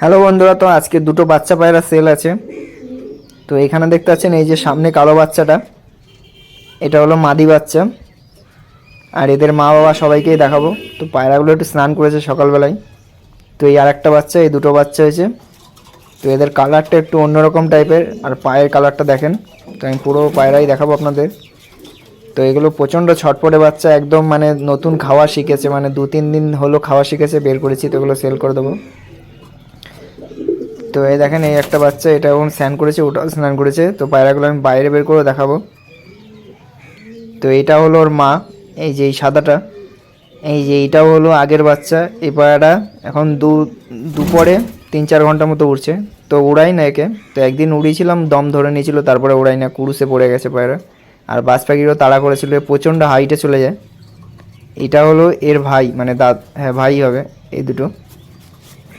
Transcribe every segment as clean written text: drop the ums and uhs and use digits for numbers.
Hello বন্ধুরা, তো আজকে দুটো বাচ্চা পায়রা সেল আছে। তো এখানে দেখতে পাচ্ছেন এই যে সামনে কালো বাচ্চাটা, এটা হলো মাদি বাচ্চা। আর এদের মা বাবা সবাইকেই দেখাবো। তো পায়রাগুলো একটু স্নান করেছে সকালবেলায়। তো এই আর একটা বাচ্চা, এই দুটো বাচ্চা হয়েছে। তো এদের কালারটা একটু অন্যরকম টাইপের, আর পায়ের কালারটা দেখেন। তো আমি পুরো পায়রাই দেখাবো আপনাদের। তো এগুলো প্রচণ্ড ছটপটে বাচ্চা, একদম মানে নতুন খাওয়া শিখেছে, মানে 2-3 দিন হলো খাওয়া শিখেছে, বের করেছি। তো এগুলো সেল করে দেবো। তো এই দেখেন এই একটা বাচ্চা, এটা এখন স্নান করেছে, ওটাও স্নান করেছে। তো পায়রাগুলো আমি বাইরে বের করে দেখাবো। তো এইটা হলো ওর মা, এই যে এই সাদাটা। এই যে এইটাও হলো আগের বাচ্চা। এই পায়রাটা এখন দুপুরে 3-4 ঘন্টা মতো উড়ছে। তো উড়াই না একে। তো একদিন উড়িয়েছিলাম, দম ধরে নিয়েছিল, তারপরে উড়াই না, কুরুসে পড়ে গেছে পায়রা। আর বাজ পাখিরও তাড়া করেছিল, প্রচণ্ড হাইটে চলে যায়। এটা হলো এর ভাই, মানে হ্যাঁ ভাই হবে এই দুটো।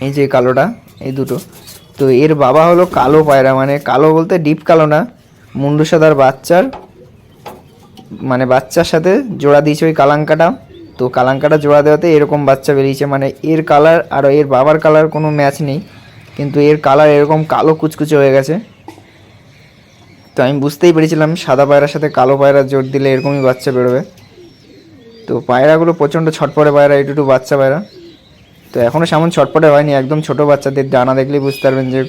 এই যে কালোটা, এই দুটো। তো এর বাবা হলো কালো পায়রা, মানে কালো বলতে ডিপ কালো না, মুন্ডু সাদার বাচ্চার মানে বাচ্চার সাথে জোড়া দিয়েছে ওই কালাঙ্কাটা। তো কালাঙ্কাটা জোড়া দেওয়াতে এরকম বাচ্চা বেরিয়েছে। মানে এর কালার আর এর বাবার কালার কোনো ম্যাচ নেই, কিন্তু এর কালার এরকম কালো কুচকুচে হয়ে গেছে। তো আমি বুঝতেই পেরেছিলাম সাদা পায়রার সাথে কালো পায়রা জোর দিলে এরকমই বাচ্চা বেরোবে। তো পায়রাগুলো প্রচণ্ড ছটপটে পায়রা, একটু বাচ্চা পায়রা। তো এখনও সেমন ছটপটে হয়নি, একদম ছোট বাচ্চাদের ডানা দেখলেই বুঝতে পারবেন যে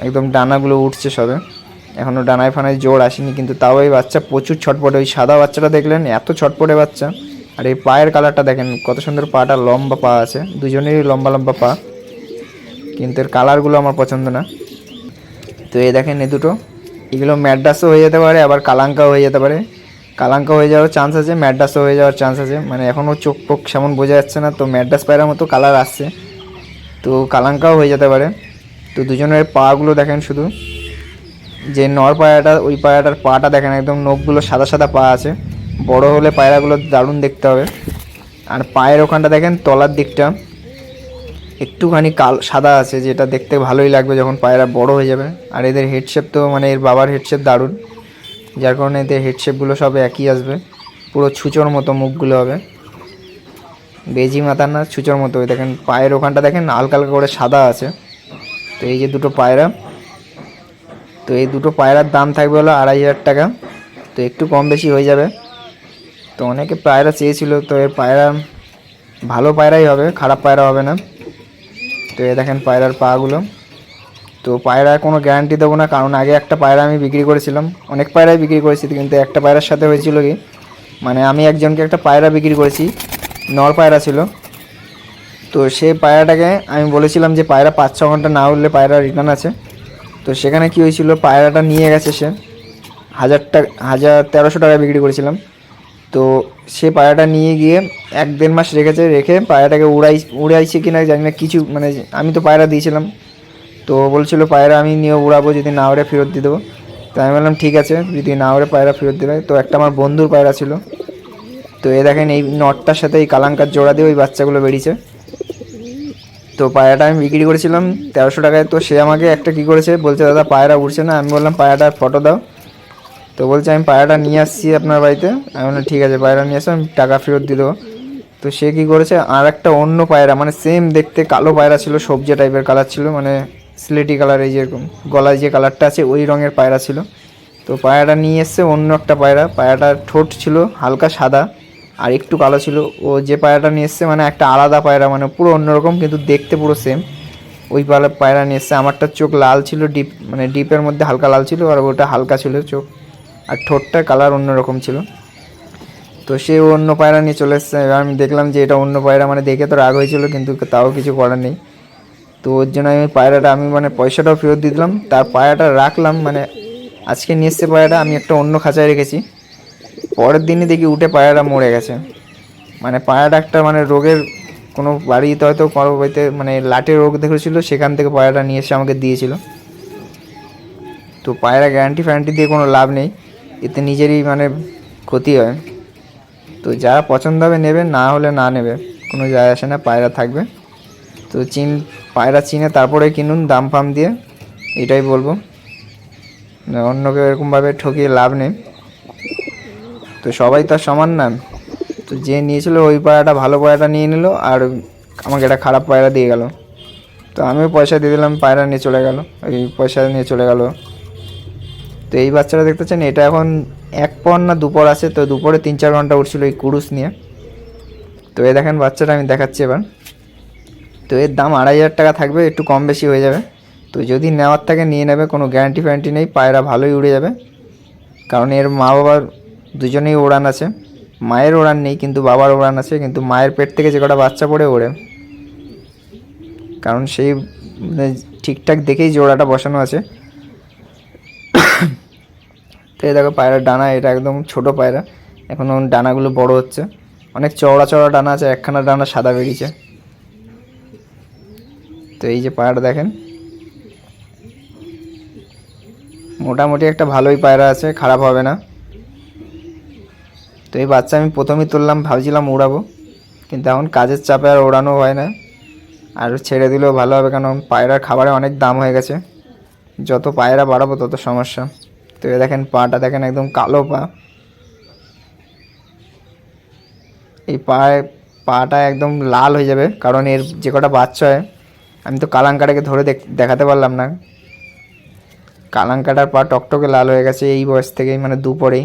একদম ডানাগুলো উঠছে সবে। এখনও ডানায় ফানায় জোর আসেনি, কিন্তু তাও এই বাচ্চা প্রচুর ছটপটে। ওই সাদা বাচ্চাটা দেখলেন, এত ছটপটে বাচ্চা। আর এই পায়ের কালারটা দেখেন, কত সুন্দর পাটা, লম্বা পা আছে, দুজনেরই লম্বা লম্বা পা। কিন্তু এর কালারগুলো আমার পছন্দ না। তো এই দেখেন এই দুটো, এগুলো ম্যাড্রাসও হয়ে যেতে পারে, আবার কালাঙ্কাও হয়ে যেতে পারে। কালাঙ্কা হয়ে যাওয়ার চান্স আছে, ম্যাড্রাসও হয়ে যাওয়ার চান্স আছে। মানে এখনও চোখ পোক সেমন বোঝা যাচ্ছে না, তো ম্যাড্রাস পায়রার মতো কালার আসছে, তো কালাঙ্কাও হয়ে যেতে পারে। তো দুজনের পাগুলো দেখেন শুধু, যে নর পায়রাটা, ওই পায়রাটার পাটা দেখেন, একদম নখগুলো সাদা সাদা পা আছে। বড় হলে পায়রাগুলো দারুণ দেখতে হবে। আর পায়ের ওখানটা দেখেন, তলার দিকটা একটুখানি সাদা আছে, যেটা দেখতে ভালোই লাগবে যখন পায়রা বড় হয়ে যাবে। আর এদের হেডশেপ তো মানে এর বাবার হেডশেপ দারুণ, যার কারণে এদের হেডশেপগুলো সব একই আসবে। পুরো ছুঁচোর মতো মুখগুলো হবে, বেজি মাথার না, ছুঁচোর মতো। ওই দেখেন পায়ের ওখানটা দেখেন হালকা হালকা করে সাদা আছে। তো এই যে দুটো পায়রা, তো এই দুটো পায়রার দাম থাকবে হলো 2500 টাকা। তো একটু কম বেশি হয়ে যাবে। তো অনেকে পায়রা চেয়েছিল, তো এর পায়রা ভালো পায়রাই হবে, খারাপ পায়রা হবে না। তো এ দেখেন পায়রার পাগুলো। তো পায়রার কোনো গ্যারান্টি দেবো না, কারণ আগে একটা পায়রা আমি বিক্রি করেছিলাম, অনেক পায়রাই বিক্রি করেছি, কিন্তু একটা পায়রার সাথে হয়েছিল কি, মানে আমি একজনকে একটা পায়রা বিক্রি করেছি, নর পায়রা ছিল। তো সেই পায়রাটাকে আমি বলেছিলাম যে পায়রা 5-6 ঘন্টা না উঠলে পায়রা রিটার্ন আছে। তো সেখানে কি হয়েছিল, পায়রাটা নিয়ে গেছে সে 1300 টাকায় বিক্রি করেছিলাম। তো সে পায়রাটা নিয়ে গিয়ে 1-1.5 মাস রেখে পায়রাটাকে উড়াইছে কিনা জানি না কিছু, মানে আমি তো পায়রা দিয়েছিলাম। তো বলছিল পায়রা আমি নিয়ে উড়াবো, যদি না উড়ে ফেরত দিয়ে দেবো। তো আমি বললাম ঠিক আছে, যদি না উড়ে পায়রা ফেরত দেবে। তো একটা আমার বন্ধুর পায়রা ছিল। তো এ দেখেন এই নটটার সাথে এই কালাঙ্কার জোড়া দিয়ে ওই বাচ্চাগুলো বেরিয়েছে। তো পায়রাটা আমি বিক্রি করেছিলাম 1300 টাকায়। তো সে আমাকে একটা কী করেছে, বলছে দাদা পায়রা উঠছে না। আমি বললাম পায়রাটার ফটো দাও। তো বলছে আমি পায়রাটা নিয়ে আসছি আপনার বাড়িতে। আমি বললাম ঠিক আছে, পায়রা নিয়ে আসো, আমি টাকা ফেরত দিয়ে দেবো। তো সে কী করেছে, আর একটা অন্য পায়রা, মানে সেম দেখতে কালো পায়রা ছিল, সবজি টাইপের কালার ছিল, মানে স্লেটি কালার, এই যেরকম গলায় যে কালারটা আছে ওই রঙের পায়রা ছিল। তো পায়রাটা নিয়ে এসছে অন্য একটা পায়রা। পায়রাটার ঠোঁট ছিল হালকা সাদা আর একটু কালো ছিল। ও যে পায়রাটা নিয়ে এসছে মানে একটা আলাদা পায়রা, মানে পুরো অন্যরকম, কিন্তু দেখতে পুরো সেম। ওই পায়রা নিয়ে এসছে। আমারটার চোখ লাল ছিল, ডিপ মানে ডিপের মধ্যে হালকা লাল ছিল, আর ওটা হালকা ছিল চোখ, আর ঠোঁটটার কালার অন্যরকম ছিল। তো সে অন্য পায়রা নিয়ে চলে এসছে। এবার আমি দেখলাম যে এটা অন্য পায়রা, মানে দেখে তো রাগ হয়েছিল, কিন্তু তাও কিছু করার নেই। তো ওর জন্য আমি পায়রাটা, আমি মানে পয়সাটাও ফেরত দিয়ে দিলাম, তার পায়রাটা রাখলাম। মানে আজকে নিয়ে এসছে পায়রাটা, আমি একটা অন্য খাঁচায় রেখেছি। পরের দিনই দেখি উঠে পায়রাটা মরে গেছে। মানে পায়রাটা একটা মানে রোগের কোনো বাড়িতে হয়তো কারো বাড়িতে মানে লাটের রোগ দেখেছিল, সেখান থেকে পায়রাটা নিয়ে এসে আমাকে দিয়েছিল। তো পায়রা গ্যারান্টি ফ্যারান্টি দিয়ে কোনো লাভ নেই, এতে নিজেরই মানে ক্ষতি হয়। তো যারা পছন্দ হবে নেবে, না হলে না নেবে, কোনো যায় আসে না, পায়রা থাকবে। তো পায়রা চিনে তারপরে কিনুন দাম ফাম দিয়ে, এটাই বলবো। অন্যকে এরকমভাবে ঠকিয়ে লাভ নেই। তো সবাই তো আর সমান না। তো যে নিয়েছিল ওই পায়রাটা ভালো পায়রাটা নিয়ে নিল, আর আমাকে একটা খারাপ পায়রা দিয়ে গেল। তো আমিও পয়সা দিয়ে দিলাম, পায়রা নিয়ে চলে গেল, ওই পয়সা নিয়ে চলে গেল। তো এই বাচ্চাটা দেখতেছেন, এটা এখন 1 পর না 2 পর আছে, তো 2 পরে 3-4 ঘন্টা উঠছিল এই কুরুস নিয়ে। তো এই দেখেন বাচ্চাটা আমি দেখাচ্ছি এবার। তো এর দাম 2500 টাকা থাকবে, একটু কম বেশি হয়ে যাবে। তো যদি নেওয়ার থাকে নিয়ে নেবে, কোনো গ্যারান্টি ফ্যারান্টি নেই, পায়রা ভালোই উড়ে যাবে। কারণ এর মা বাবার দুজনেই উড়ান আছে, মায়ের উড়ান নেই কিন্তু বাবার উড়ান আছে, কিন্তু মায়ের পেট থেকে যে কটা বাচ্চা পড়ে ওড়ে, কারণ সেই মানে ঠিকঠাক দেখেই জোড়াটা বসানো আছে। তো এই দেখো পায়রার ডানা, এটা একদম ছোট পায়রা, এখনও ডানাগুলো বড় হচ্ছে, অনেক চওড়া চওড়া ডানা আছে, একখানা ডানা সাদা বেরিয়েছে। তো এই যে পায়রাটা দেখেন, মোটামুটি একটা ভালোই পায়রা আছে, খারাপ হবে না। তো এই বাচ্চা আমি প্রথমেই তুললাম, ভাবছিলাম উড়াবো, কিন্তু এখন কাজের চাপে আর ওড়ানো হয় না, আর ছেড়ে দিলেও ভালো হবে, কারণ পায়রার খাবারে অনেক দাম হয়ে গেছে, যত পায়রা বাড়াবো তত সমস্যা। তো এ দেখেন পাটা দেখেন, একদম কালো পা, এই পাটা একদম লাল হয়ে যাবে, কারণ এর যে কটা বাচ্চা হয়, আমি তো কালাঙ্কাটাকে ধরে দেখাতে পারলাম না, কালাঙ্কাটার পা টকটকে লাল হয়ে গেছে এই বয়স থেকেই, মানে 2 পরেই।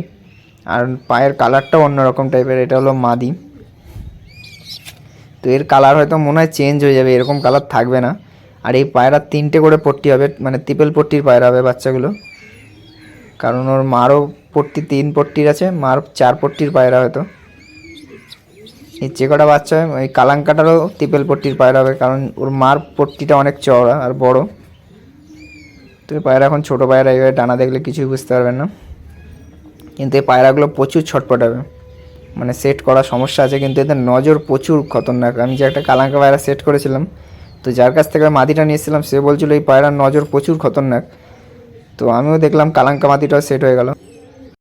আর পায়ের কালারটাও অন্যরকম টাইপের, এটা হলো মাদি। তো এর কালার হয়তো মনে হয় চেঞ্জ হয়ে যাবে, এরকম কালার থাকবে না। আর এই পায়রার 3টে করে পট্টি হবে, মানে ত্রিপল পট্টির পায়রা হবে বাচ্চাগুলো, কারণ ওর মারও পট্টি 3 পট্টির আছে, মার 4 পট্টির পায়রা হয়তো। এই যে কটা বাচ্চা হয় ওই কালাঙ্কাটারও ত্রিপল পট্টির পায়রা হবে, কারণ ওর মার পট্টিটা অনেক চওড়া আর বড়। তো এই পায়রা এখন ছোটো পায়রা, এইভাবে ডানা দেখলে কিছুই বুঝতে পারবেন না, কিন্তু এই পায়রাগুলো প্রচুর ছটপটাবে, মানে সেট করা সমস্যা আছে, কিন্তু এদের নজর প্রচুর খতরনাক। আমি যে একটা কালাঙ্কা পায়রা সেট করেছিলাম, তো যার কাছ থেকে মাদিটা নিয়েছিলাম সে বলছিল এই পায়রার নজর প্রচুর খতরনাক। তো আমিও দেখলাম কালাঙ্কা মাদিটাও সেট হয়ে গেল।